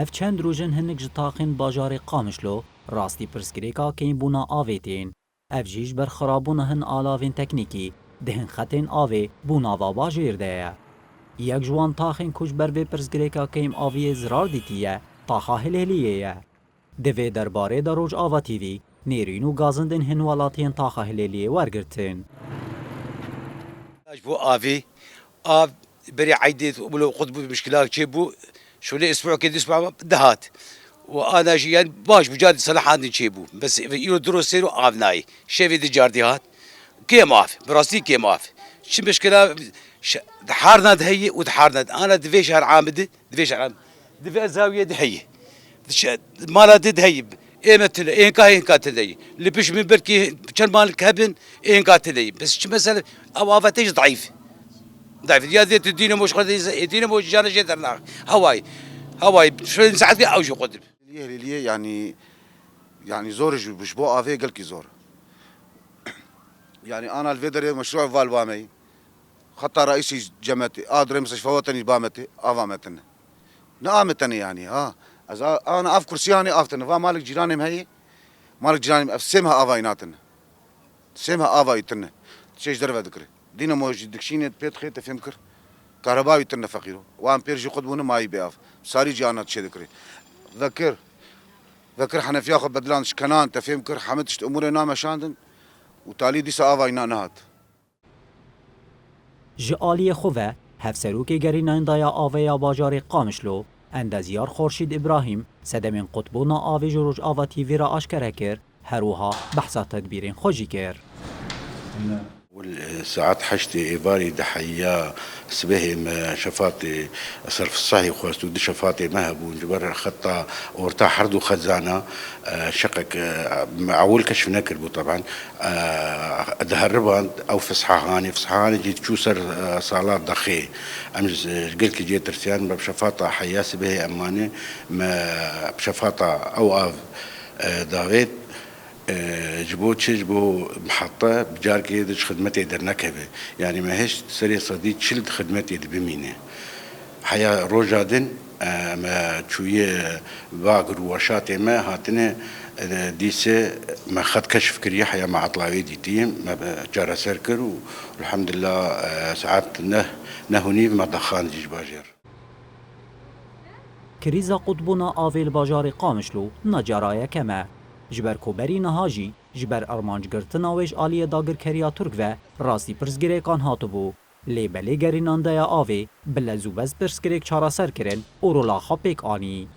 اف چند روژن هنگ جتاقین باجار قامشلو راستی پرسکریکا کین بونا آویتین. اف جیش بر خرابون هن آلاوین تکنیکی دهن خطین آوی بونا و باجیر ده. یک جوان تاخین کش بر وی پرسکریکا کیم آوی زرار دیتیه تاخا هلیلیه. دوی درباره دروج آوا تیوی نیرین و گازندن هن ولاتین تاخا هلیلیه ورگرتن. بو آفي آف بري عيدت ولو قطب مشكلات شيبو شو لي اسبوع كده اسبوع دهات وانا جيان باش بجاد صلاح عندي شيبو بس يو دروس سيرو آفناي شيفي دي جارديات كي ماف براستي كي ماف شو مشكلة حارنا دهي وتحارنا انا دفي شهر عامد دفي شهر عامد دفي زاوية دهي مالا دهي ايه مثل ايه كا تدي اللي بيش من بركي كان مالك هبن ايه كا تدي بس شو مثلا او افاتيج ضعيف يا ذات الدين مش قد الدين مش جانا جدرنا هواي شو نساعد او شو قدر ليه يعني زورج مش بو افي قال كي زور يعني انا الفيدر مشروع فالبامي خطة رئيسي جامعتي ادري مستشفى وطني بامتي افامتنا نامتني يعني انا اف كرسياني افتنا فمالك جيراني مهي مالك جيراني افسمها افايناتنا سمها افايتنا تشيش درفا ذكري دينا موجود دكشيني بيت خيت فهمكر كهرباوي تنا فقيرو وان بيرجي قدبونا ماي بياف ساري جانا تشي ذكري ذكر حنفيا خد بدلانش كنان تفهمكر حمدشت اموري نامه شاندن وتالي ديسا افاينا نهات جعالی خواه هفسروکی گرینان دایا آویا باجار قامشلو اندازیار خورشید ابراهیم سدمین قطبونا آوی جروج آوا تیوی را آشکره کر هروها بحثا تدبیرین خوشی کر. والساعات حشتي إيباري دحيا سبهي ما شفاطي صرف الصحي خوستو دي شفاطي مهبو جبر خطة ورتا حردو خزانة شقك أول كشف نكربو طبعا دهربان أو فصحاني جيت كوسر صالات ضخي أمز قلت جيت رسيان بشفاطة حيا سبهي أماني ما بشفاطة أو آف دافيد جبو محطة بجاركي دش خدمتي درناك به يعني ما هيش سري صديق شلت خدمتي بمينه حياة روجادن ما شوية باقر وشاتي ما هاتنا ديسة ما خد كشف كريه حياة مع طلاوي ديتيم ما جارة سركر والحمد لله ساعات نهوني ما دخان جيج باجر کریزا قطبونا آویل باجار قامشلو نجارای کمه جبر کوبری نهاجی جبر ارمانج گرتنا ویش آلیه داگر کریا ترک و راستی پرسگره کان هاتو بو لیبلی گرینان دیا آوی بلزوبز پرسگره چارا سر کرن اورولا خاپیک آنی